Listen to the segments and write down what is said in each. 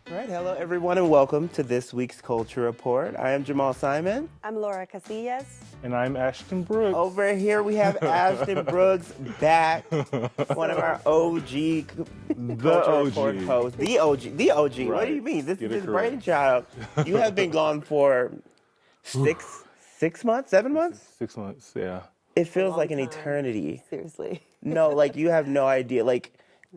All right, hello everyone and welcome to this week's Culture Report. I am Jamal Simon. I'm Laura Casillas. And I'm Ashton Brooks. Over here we have Ashton Brooks back, one of our OG Culture Report hosts. The OG. Right. What do you mean? This is his brainchild. You have been gone for 6 months, 7 months? 6 months, yeah. It feels like an eternity. Seriously. No, like you have no idea. Like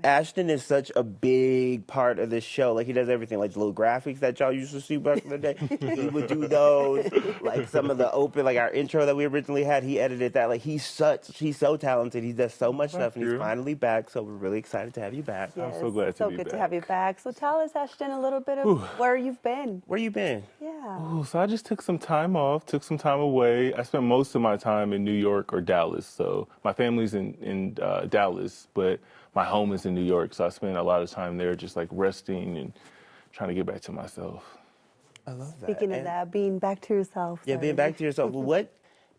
Ashton is such a big part of this show. Like he does everything, like the little graphics that y'all used to see back in the day. He would do those. Like some of the open, like our intro that we originally had, he edited that. Like he's so talented. He does so much stuff, and he's finally back. So we're really excited to have you back. Yes, I'm so glad to be back. So good to have you back. So tell us, Ashton, a little bit of where you've been. Where you been? Yeah. So I just took some time off, took some time away. I spent most of my time in New York or Dallas. So my family's in Dallas, but my home is in New York, so I spent a lot of time there just like resting and trying to get back to myself. I love that. Speaking of that, being back to yourself. Yeah, being back to yourself.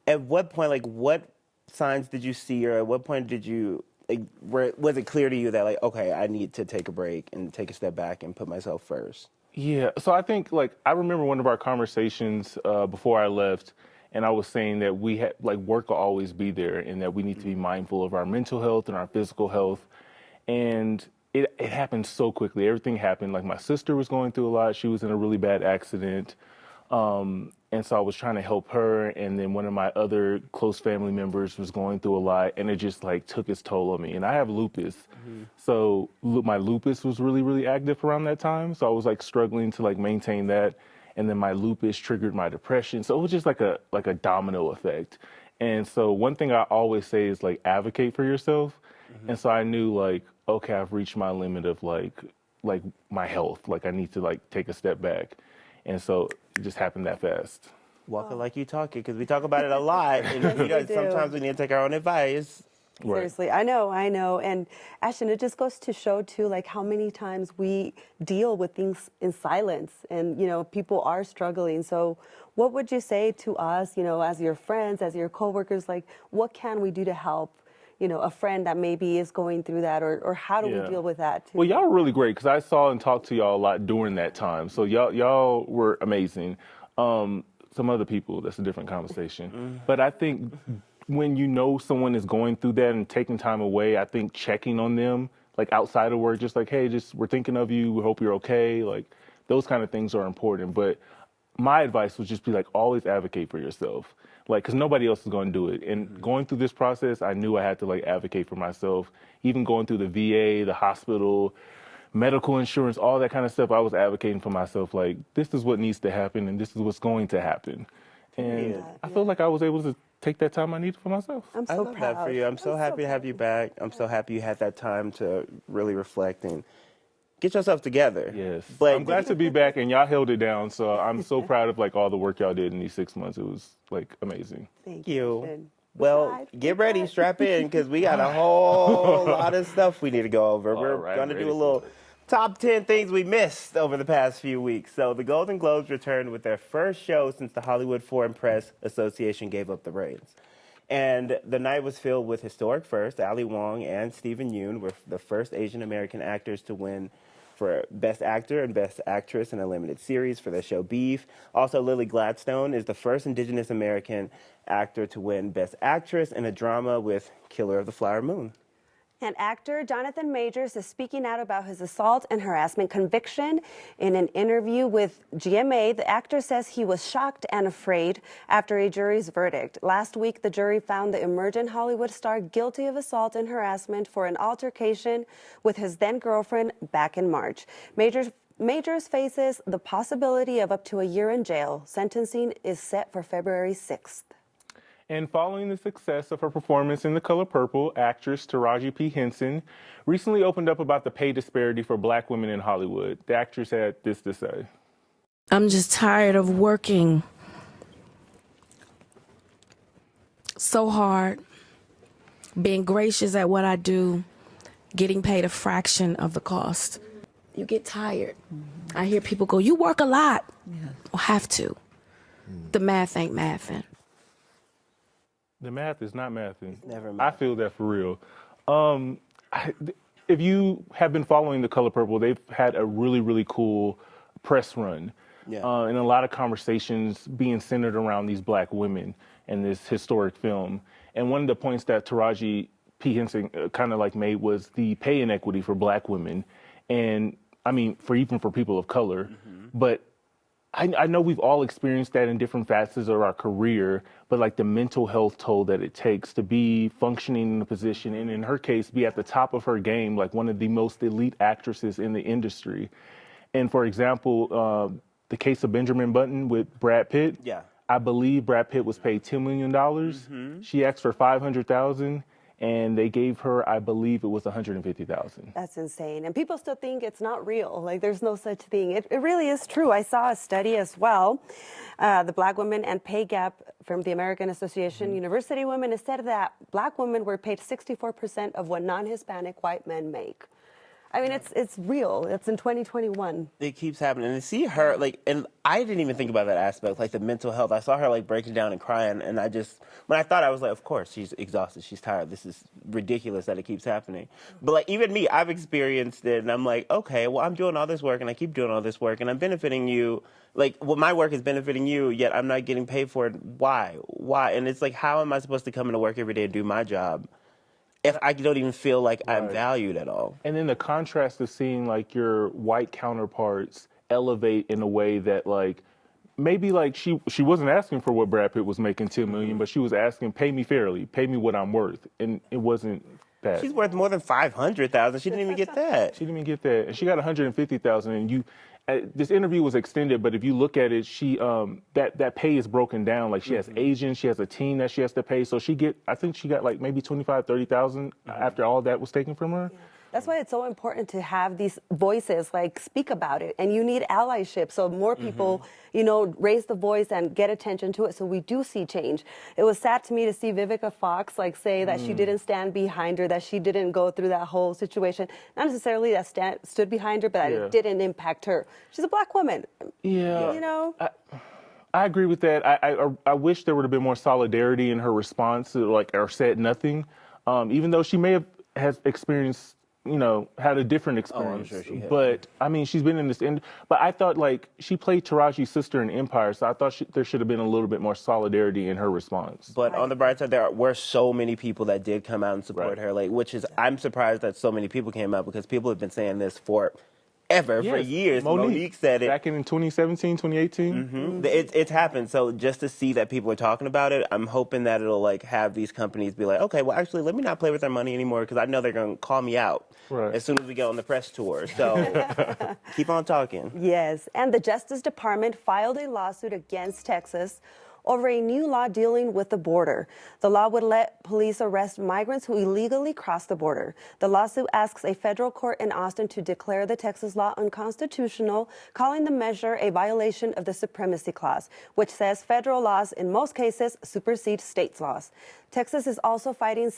At what point, like what signs did you see, or at what point did you, like, was it clear to you that like, okay, I need to take a break and take a step back and put myself first? Yeah, so I think like I remember one of our conversations before I left, and I was saying that we had like work will always be there, and that we need to be mindful of our mental health and our physical health. And it happened so quickly. Everything happened. Like my sister was going through a lot. She was in a really bad accident. And so I was trying to help her. And then one of my other close family members was going through a lot. And it just like took its toll on me. And I have lupus. Mm-hmm. So my lupus was really, really active around that time. So I was like struggling to like maintain that. And then my lupus triggered my depression. So it was just like a domino effect. And so one thing I always say is like advocate for yourself. And so I knew like, okay, I've reached my limit of like my health. Like I need to like take a step back. And so it just happened that fast. Walk it like you talk it, because we talk about it a lot. And sometimes we need to take our own advice. Seriously, right. I know. And Ashton, it just goes to show too, like how many times we deal with things in silence, and people are struggling. So what would you say to us, as your friends, as your coworkers, like what can we do to help a friend that maybe is going through that, or how do we deal with that too? Well, y'all were really great, because I saw and talked to y'all a lot during that time. So y'all were amazing. Some other people, that's a different conversation. But I think when you know someone is going through that and taking time away, I think checking on them, like outside of work, just like, hey, we're thinking of you, we hope you're okay. Like those kind of things are important. But my advice would just be like, always advocate for yourself. Like, because nobody else is going to do it. And going through this process, I knew I had to like advocate for myself. Even going through the VA, the hospital, medical insurance, all that kind of stuff, I was advocating for myself. Like, this is what needs to happen, and this is what's going to happen. And I feel like I was able to take that time I needed for myself. I'm so I love proud. that for you. I'm so happy to have you back. I'm so happy you had that time to really reflect and get yourself together. Yes. But I'm glad to be back, and y'all held it down. So I'm so proud of like all the work y'all did in these 6 months. It was like amazing. Thank you. Ashton. Well, get ready, strap in, because we got a whole lot of stuff we need to go over. We're going to do a little top 10 things we missed over the past few weeks. So the Golden Globes returned with their first show since the Hollywood Foreign Press Association gave up the reins. And the night was filled with historic firsts. Ali Wong and Stephen Yeun were the first Asian American actors to win for Best Actor and Best Actress in a limited series for their show Beef. Also, Lily Gladstone is the first Indigenous American actor to win Best Actress in a drama with Killer of the Flower Moon. And actor Jonathan Majors is speaking out about his assault and harassment conviction. In an interview with GMA, the actor says he was shocked and afraid after a jury's verdict. Last week, the jury found the emerging Hollywood star guilty of assault and harassment for an altercation with his then-girlfriend back in March. Majors faces the possibility of up to a year in jail. Sentencing is set for February 6th. And following the success of her performance in The Color Purple, actress Taraji P. Henson recently opened up about the pay disparity for Black women in Hollywood. The actress had this to say. I'm just tired of working so hard, being gracious at what I do, getting paid a fraction of the cost. You get tired. I hear people go, you work a lot. Well, have to. The math ain't mathing. The math is not mathing. Never I feel that for real. if you have been following The Color Purple, they've had a really, really cool press run. Yeah. And a lot of conversations being centered around these black women in this historic film. And one of the points that Taraji P. Henson kind of like made was the pay inequity for black women. And I mean, even for people of color. But I know we've all experienced that in different facets of our career, but like the mental health toll that it takes to be functioning in a position, and in her case, be at the top of her game, like one of the most elite actresses in the industry. And for example, the case of Benjamin Button with Brad Pitt. Yeah. I believe Brad Pitt was paid $10 million. She asked for $500,000. And they gave her, I believe it was $150,000. That's insane. And people still think it's not real. Like, there's no such thing. It really is true. I saw a study as well. The Black Women and Pay Gap from the American Association University Women has said that black women were paid 64% of what non-Hispanic white men make. I mean, it's real. It's in 2021. It keeps happening. And to see her, like, and I didn't even think about that aspect, like the mental health. I saw her, like, breaking down and crying. And when I thought, I was like, of course, she's exhausted. She's tired. This is ridiculous that it keeps happening. But, like, even me, I've experienced it. And I'm like, okay, well, I'm doing all this work and I keep doing all this work and I'm benefiting you. Like, well, my work is benefiting you, yet I'm not getting paid for it. Why? And it's like, how am I supposed to come into work every day and do my job if I don't even feel like I'm valued at all? And then the contrast of seeing like your white counterparts elevate in a way that like, maybe like she wasn't asking for what Brad Pitt was making, $10 million, but she was asking, pay me fairly, pay me what I'm worth. And it wasn't that. She's worth more than $500,000. She didn't even get that. She didn't even get that. And she got $150,000. And this interview was extended, but if you look at it, she that pay is broken down. Like she has agents, she has a team that she has to pay. So I think she got like maybe $25,000-$30,000 after all that was taken from her. Yeah. That's why it's so important to have these voices like speak about it, and you need allyship. So more people, raise the voice and get attention to it. So we do see change. It was sad to me to see Viva Fox like say that she didn't stand behind her, that she didn't go through that whole situation. Not necessarily that stood behind her, but that it didn't impact her. She's a black woman. Yeah. I agree with that. I wish there would have been more solidarity in her response, or said nothing, even though she may have experienced. Had a different experience. Oh, I'm sure she had. But, I mean, she's been in this... But I thought, like, she played Taraji's sister in Empire, so I thought there should have been a little bit more solidarity in her response. But on the bright side, there were so many people that did come out and support her, like, which is... I'm surprised that so many people came out, because people have been saying this for years. Monique said it. Back in 2017, 2018. It's happened. So just to see that people are talking about it, I'm hoping that it'll like have these companies be like, okay, well, actually, let me not play with their money anymore, because I know they're going to call me out as soon as we get on the press tour. So keep on talking. Yes. And the Justice Department filed a lawsuit against Texas over a new law dealing with the border. The law would let police arrest migrants who illegally cross the border. The lawsuit asks a federal court in Austin to declare the Texas law unconstitutional, calling the measure a violation of the Supremacy Clause, which says federal laws in most cases supersede states' laws. Texas is also fighting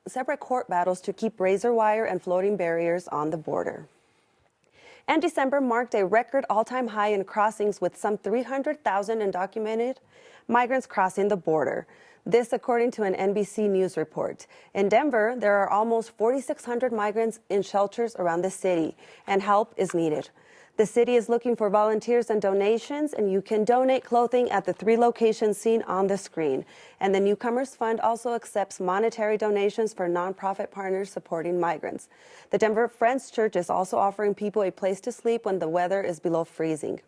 separate court battles to keep razor wire and floating barriers on the border. And December marked a record all-time high in crossings, with some 300,000 undocumented migrants crossing the border. This according to an NBC News report. In Denver, there are almost 4,600 migrants in shelters around the city, and help is needed. The city is looking for volunteers and donations, and you can donate clothing at the 3 locations seen on the screen. And the Newcomers Fund also accepts monetary donations for nonprofit partners supporting migrants. The Denver Friends Church is also offering people a place to sleep when the weather is below freezing.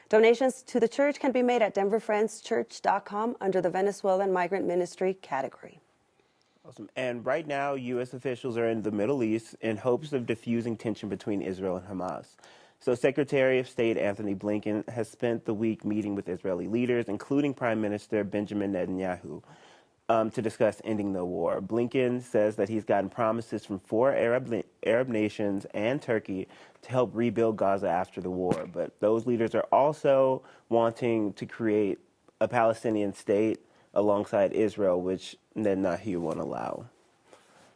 Donations to the church can be made at denverfriendschurch.com under the Venezuelan Migrant Ministry category. Awesome. And right now, U.S. officials are in the Middle East in hopes of diffusing tension between Israel and Hamas. So Secretary of State Anthony Blinken has spent the week meeting with Israeli leaders, including Prime Minister Benjamin Netanyahu, to discuss ending the war. Blinken says that he's gotten promises from 4 Arab nations and Turkey to help rebuild Gaza after the war. But those leaders are also wanting to create a Palestinian state alongside Israel, which Netanyahu won't allow.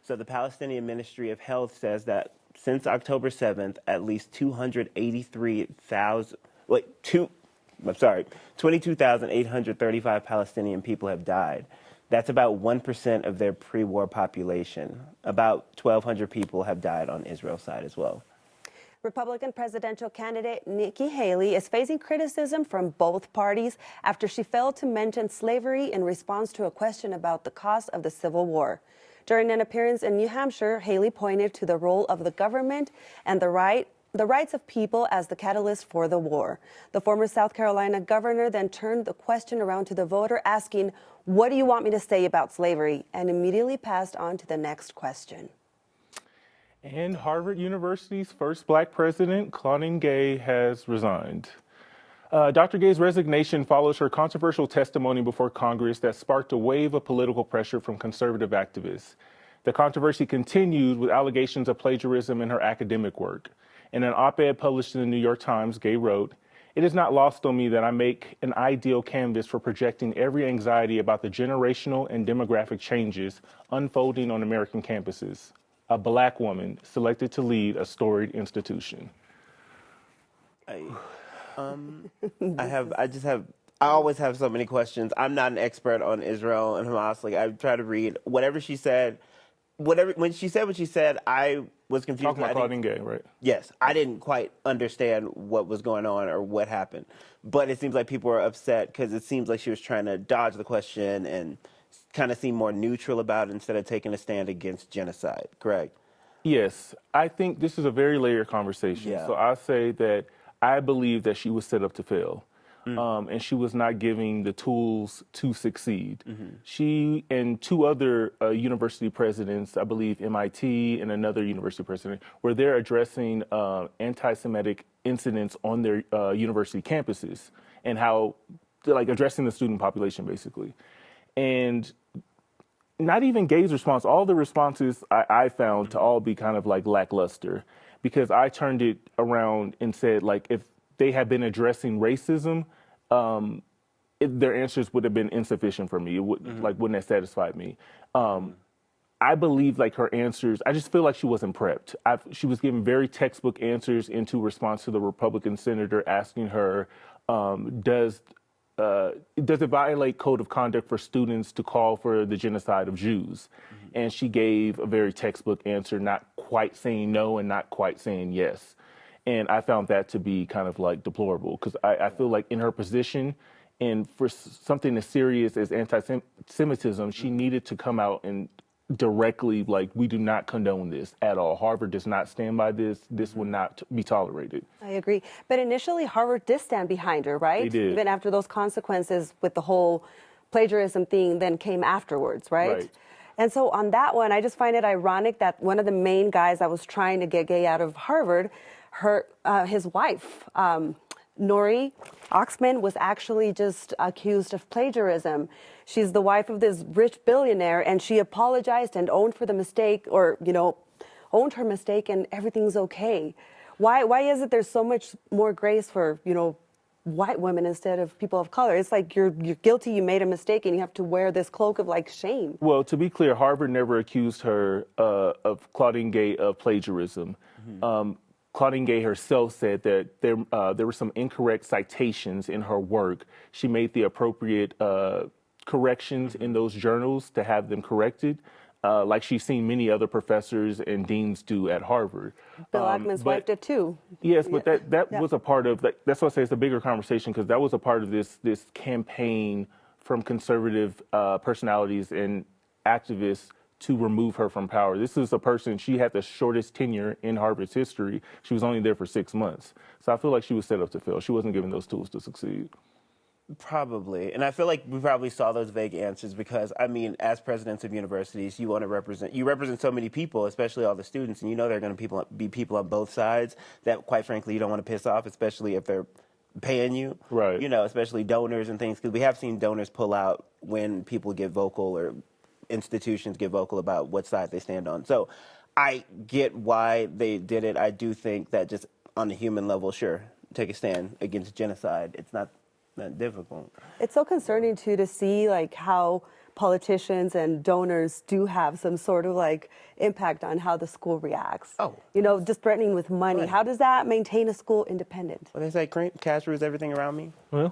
So the Palestinian Ministry of Health says that since October 7th, at least 22,835 Palestinian people have died. That's about 1% of their pre-war population. About 1,200 people have died on Israel's side as well. Republican presidential candidate Nikki Haley is facing criticism from both parties after she failed to mention slavery in response to a question about the cost of the Civil War. During an appearance in New Hampshire, Haley pointed to the role of the government and the rights of people as the catalyst for the war. The former South Carolina governor then turned the question around to the voter, asking, "What do you want me to say about slavery?" and immediately passed on to the next question. And Harvard University's first black president, Claudine Gay, has resigned. Dr. Gay's resignation follows her controversial testimony before Congress that sparked a wave of political pressure from conservative activists. The controversy continued with allegations of plagiarism in her academic work. In an op-ed published in the New York Times, Gay wrote, "It is not lost on me that I make an ideal canvas for projecting every anxiety about the generational and demographic changes unfolding on American campuses. A black woman selected to lead a storied institution." I always have so many questions. I'm not an expert on Israel and Hamas. Like, I try to read whatever she said. When she said what she said, I was confused. Talking about Claudine Gay, right? Yes, I didn't quite understand what was going on or what happened. But it seems like people were upset because it seems like she was trying to dodge the question and kind of seem more neutral about it instead of taking a stand against genocide, correct? Yes, I think this is a very layered conversation. Yeah. So I say that I believe that she was set up to fail. And she was not giving the tools to succeed. She and two other university presidents, I believe MIT and another university president, were there addressing anti-Semitic incidents on their university campuses and how, like, addressing the student population, basically. And not even Gay's response, all the responses I found to all be kind of like lackluster, because I turned it around and said, like, if they had been addressing racism, their answers would have been insufficient for me. It wouldn't have satisfied me. I believe, like, her answers, I just feel like she wasn't prepped. She was giving very textbook answers into response to the Republican senator asking her, does it violate code of conduct for students to call for the genocide of Jews? And she gave a very textbook answer, not quite saying no and not quite saying yes. And I found that to be kind of like deplorable, because I feel like in her position and for something as serious as anti-Semitism, she needed to come out and directly, like, we do not condone this at all. Harvard does not stand by this. This will not be tolerated. I agree. But initially, Harvard did stand behind her, right? They did. Even after those consequences with the whole plagiarism thing then came afterwards, right? And so on that one, I just find it ironic that one of the main guys that was trying to get Gay out of Harvard, his wife, Nori Oxman, was actually just accused of plagiarism. She's the wife of this rich billionaire, and she apologized and owned for the mistake, or, owned her mistake, and everything's okay. Why is it there's so much more grace for, white women instead of people of color? It's like you're guilty, you made a mistake, and you have to wear this cloak of, like, shame. Well, to be clear, Harvard never accused her of Claudine Gay of plagiarism. Claudine Gay herself said that there were some incorrect citations in her work. She made the appropriate corrections in those journals to have them corrected, like she's seen many other professors and deans do at Harvard. Bill Ackman's wife did too. Yes, but that was a part of, that's why I say it's a bigger conversation, because that was a part of this campaign from conservative personalities and activists to remove her from power. This is a person, she had the shortest tenure in Harvard's history. She was only there for 6 months. So I feel like she was set up to fail. She wasn't given those tools to succeed. Probably. And I feel like we probably saw those vague answers because, I mean, as presidents of universities, you represent so many people, especially all the students, and there are going to be people on both sides that, quite frankly, you don't want to piss off, especially if they're paying you. Right. Especially donors and things, because we have seen donors pull out when people get vocal or institutions get vocal about what side they stand on. So I get why they did it. I do think that just on a human level, sure, take a stand against genocide. It's not that difficult. It's so concerning too to see, like, how politicians and donors do have some sort of like impact on how the school reacts. Oh. You know, just threatening with money. Right. How does that maintain a school independent? Well, they say cash rules everything around me. Well,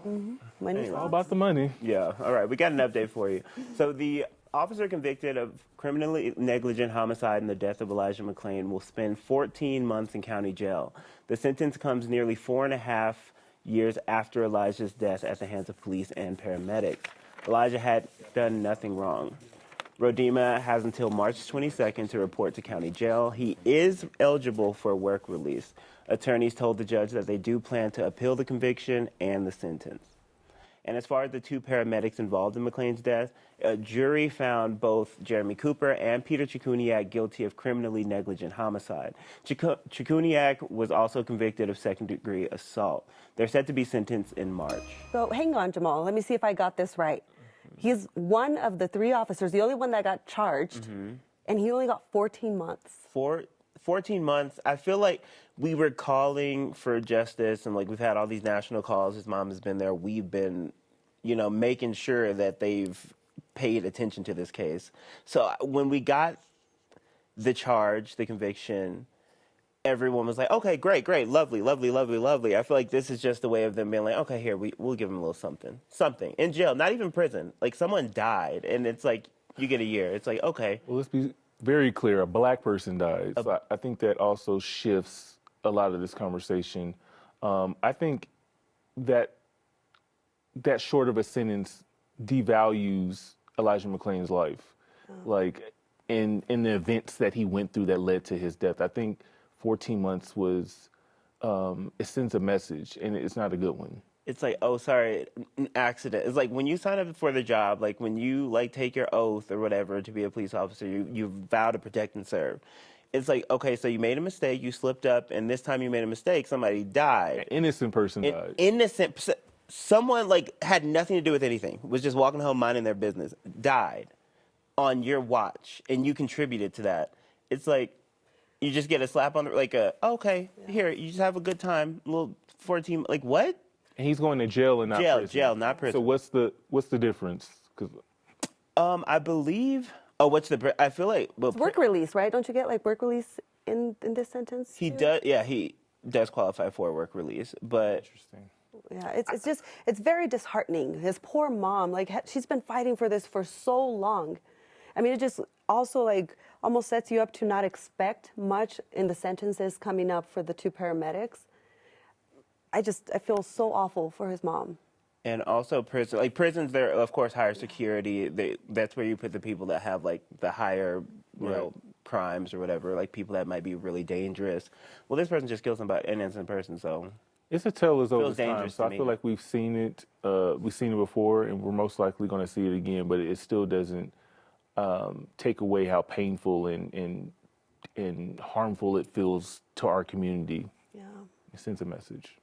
Money's it's all about the money. Yeah. All right. We got an update for you. So the officer convicted of criminally negligent homicide in the death of Elijah McLean will spend 14 months in county jail. The sentence comes nearly 4.5 years after Elijah's death at the hands of police and paramedics. Elijah had done nothing wrong. Rodema has until March 22nd to report to county jail. He is eligible for work release. Attorneys told the judge that they do plan to appeal the conviction and the sentence. And as far as the two paramedics involved in McLean's death, a jury found both Jeremy Cooper and Peter Chikuniak guilty of criminally negligent homicide. Chikuniak was also convicted of second-degree assault. They're set to be sentenced in March. So hang on, Jamal. Let me see if I got this right. He's one of the 3 officers, the only one that got charged, and he only got 14 months. 14 months. I feel like we were calling for justice, and like we've had all these national calls. His mom has been there. We've been, making sure that they've paid attention to this case. So when we got the charge, the conviction, everyone was like, okay, great, lovely. I feel like this is just a way of them being like, okay, here, we'll give him a little something. In jail, not even prison. Like, someone died, and it's like, you get a year. It's like, okay. Well, let's be very clear. A black person died. So I think that also shifts a lot of this conversation. I think that short of a sentence devalues Elijah McLean's life. Like, in the events that he went through that led to his death. I think 14 months was, it sends a message, and it's not a good one. It's like, oh, sorry, an accident. It's like when you sign up for the job, like when you take your oath or whatever to be a police officer, you vow to protect and serve. It's like, okay, so you made a mistake, you slipped up, and this time you made a mistake, somebody died. An innocent person died. Someone had nothing to do with anything, was just walking home minding their business, died on your watch, and you contributed to that. It's like, you just get a slap on the, okay, here, you just have a good time, little 14, what? And he's going to jail and not prison. Jail, not prison. So what's the difference? I believe. Oh, I feel like it's work release, right? Don't you get work release in this sentence? He does. Yeah, he does qualify for work release, but Interesting. Yeah, it's very disheartening. His poor mom, she's been fighting for this for so long. I mean, it just also almost sets you up to not expect much in the sentences coming up for the 2 paramedics. I feel so awful for his mom. And also prisons, they're of course higher security. That's where you put the people that have the higher, crimes or whatever, people that might be really dangerous. Well, this person just killed somebody, an innocent person, so. It's a tale as old as time, dangerous so to I me. feel like we've seen it before, and we're most likely going to see it again, but it still doesn't take away how painful and harmful it feels to our community. Yeah. It sends a message.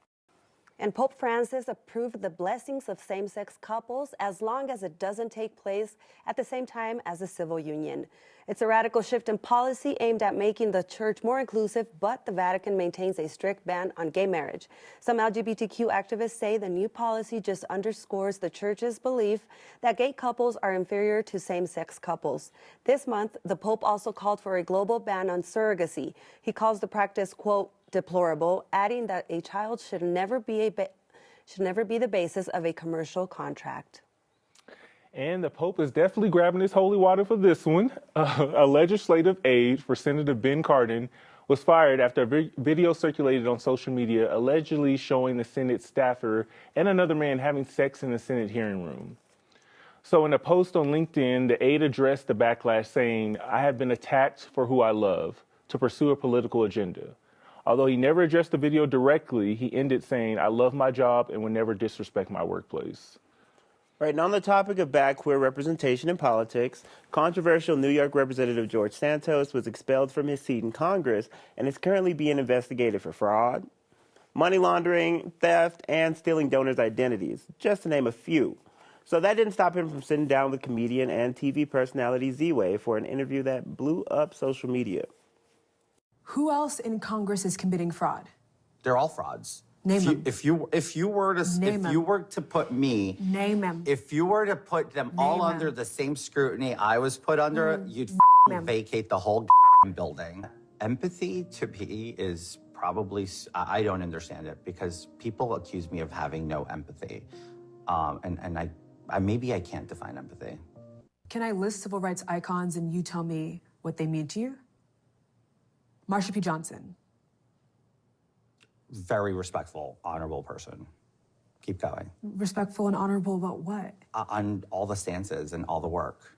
And Pope Francis approved the blessings of same-sex couples as long as it doesn't take place at the same time as a civil union. It's a radical shift in policy aimed at making the church more inclusive, but the Vatican maintains a strict ban on gay marriage. Some LGBTQ activists say the new policy just underscores the church's belief that gay couples are inferior to same-sex couples. This month, the Pope also called for a global ban on surrogacy. He calls the practice, quote, deplorable, adding that a child should never be the basis of a commercial contract. And the Pope is definitely grabbing his holy water for this one. A legislative aide for Senator Ben Cardin was fired after a video circulated on social media allegedly showing the Senate staffer and another man having sex in the Senate hearing room. So in a post on LinkedIn, the aide addressed the backlash saying, "I have been attacked for who I love, to pursue a political agenda." Although he never addressed the video directly, he ended saying, "I love my job and would never disrespect my workplace." Right, and on the topic of queer representation in politics, controversial New York Representative George Santos was expelled from his seat in Congress and is currently being investigated for fraud, money laundering, theft, and stealing donors' identities, just to name a few. So that didn't stop him from sitting down with comedian and TV personality Z-Way for an interview that blew up social media. Who else in Congress is committing fraud? They're all frauds. Name him. If you were to put me, Name him. if you were to put them all Name under him. the same scrutiny I was put under, you'd vacate the whole building. Empathy to me is probably, I don't understand it because people accuse me of having no empathy. And I maybe I can't define empathy. Can I list civil rights icons and you tell me what they mean to you? Marsha P. Johnson. Very respectful, honorable person. Keep going. Respectful and honorable about what? On all the stances and all the work.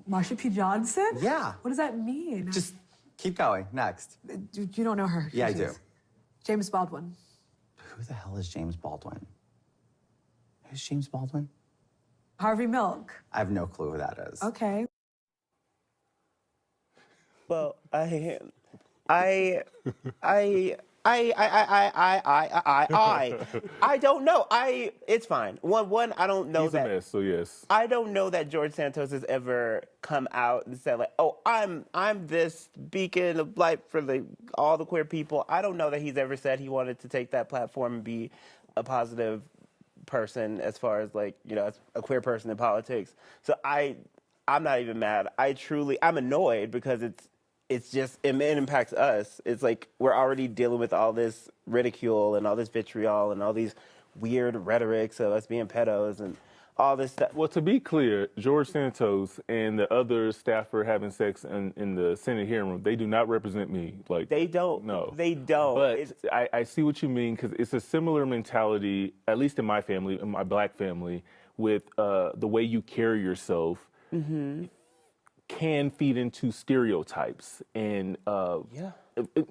Marsha P. Johnson? Yeah. What does that mean? Just keep going. Next. You don't know her. Yeah, I do. James Baldwin. Who the hell is James Baldwin? Who's James Baldwin? Harvey Milk. I have no clue who that is. Okay. Well, I don't know. It's fine. One, I don't know He's that. a mess, so yes. I don't know that George Santos has ever come out and said like, "Oh, I'm this beacon of light for all the queer people." I don't know that he's ever said he wanted to take that platform and be a positive person as far as as a queer person in politics. So I'm not even mad. I'm annoyed because it's just, it impacts us. It's like we're already dealing with all this ridicule and all this vitriol and all these weird rhetorics of us being pedos and all this stuff. Well, to be clear, George Santos and the other staffer having sex in the Senate hearing room, they do not represent me. They don't. No. They don't. But I see what you mean, because it's a similar mentality, at least in my family, in my black family, with the way you carry yourself. Mm-hmm. Can feed into stereotypes and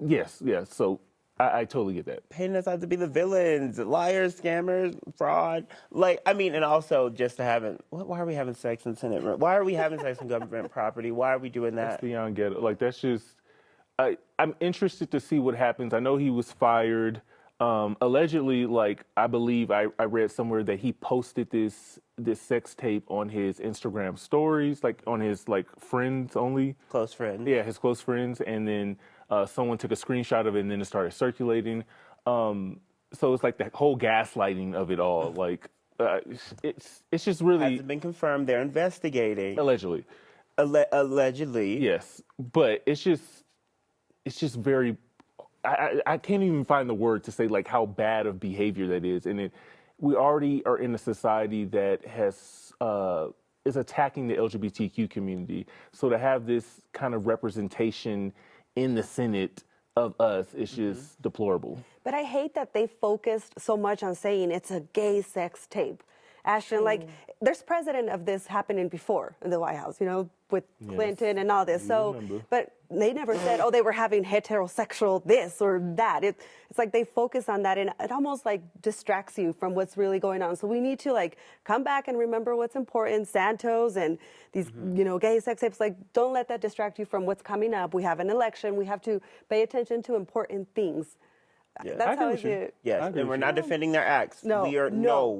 yes. So I totally get that. Painting us out to be the villains, liars, scammers, fraud. And also just to why are we having sex in Senate room? Why are we having sex in government property? Why are we doing that? That's beyond ghetto. That's just. I'm interested to see what happens. I know he was fired. Allegedly, I believe I read somewhere that he posted this sex tape on his Instagram stories, on his friends only. Close friends. Yeah, his close friends, and then someone took a screenshot of it, and then it started circulating. So it's that whole gaslighting of it all. It's just really Hasn't been confirmed. They're investigating. allegedly. Allegedly. Yes, but it's just very. I can't even find the word to say how bad of behavior that is, and we already are in a society that is attacking the LGBTQ community. So to have this kind of representation in the Senate of us is just deplorable. But I hate that they focused so much on saying it's a gay sex tape. Ashton, there's precedent of this happening before in the White House, with Clinton and all this. So, but they never said, they were having heterosexual this or that. It's like they focus on that, and it almost distracts you from what's really going on. So we need to come back and remember what's important. Santos and these, gay sex tapes. Don't let that distract you from what's coming up. We have an election. We have to pay attention to important things. Yeah. That's how I see it. Yes, and we're not defending their acts. No,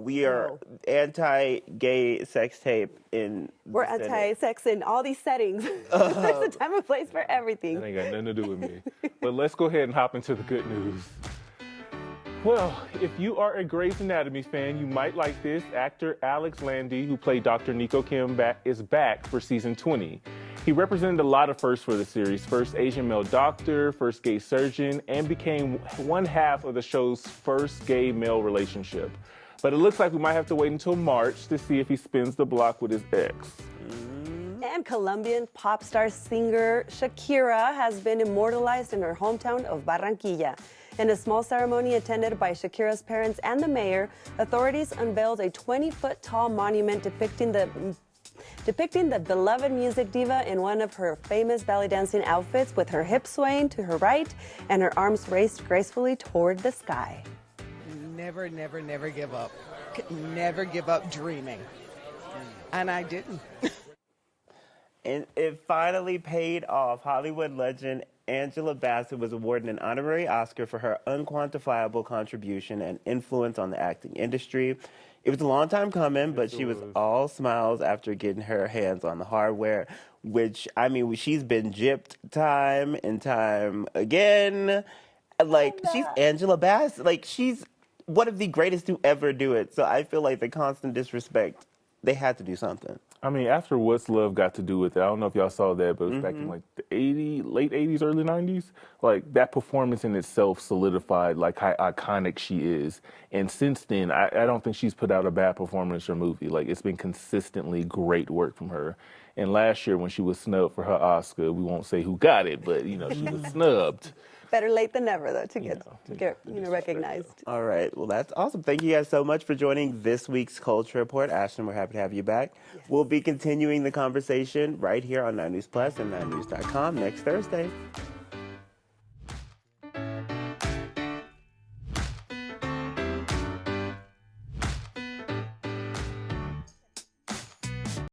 we are anti-gay sex tape in. We're anti-sex in all these settings. There's a time and place for everything. That ain't got nothing to do with me. But let's go ahead and hop into the good news. Well, if you are a Grey's Anatomy fan, you might like this. Actor Alex Landy, who played Dr. Nico Kim, is back for season 20. He represented a lot of firsts for the series. First Asian male doctor, first gay surgeon, and became one half of the show's first gay male relationship. But it looks like we might have to wait until March to see if he spins the block with his ex. And Colombian pop star singer Shakira has been immortalized in her hometown of Barranquilla. In a small ceremony attended by Shakira's parents and the mayor, authorities unveiled a 20-foot tall monument depicting the beloved music diva in one of her famous belly dancing outfits, with her hips swaying to her right and her arms raised gracefully toward the sky. Never, never, never give up. Never give up dreaming. And I didn't. And it finally paid off. Hollywood legend Angela Bassett was awarded an honorary Oscar for her unquantifiable contribution and influence on the acting industry. It was a long time coming, but she was all smiles after getting her hands on the hardware, which, she's been gypped time and time again. She's Angela Bassett. one of the greatest to ever do it. So I feel like the constant disrespect, they had to do something. I mean, after What's Love got to do with it, I don't know if y'all saw that, but it was back in like the late 80s, early 90s. Like that performance in itself solidified like how iconic she is. And since then, I don't think she's put out a bad performance or movie. Like it's been consistently great work from her. And last year when she was snubbed for her Oscar, we won't say who got it, but you know, she was snubbed. Better late than never, though, to get recognized. All right. Well, that's awesome. Thank you guys so much for joining this week's Culture Report. Ashton, we're happy to have you back. Yes. We'll be continuing the conversation right here on 9 News Plus and 9news.com next Thursday.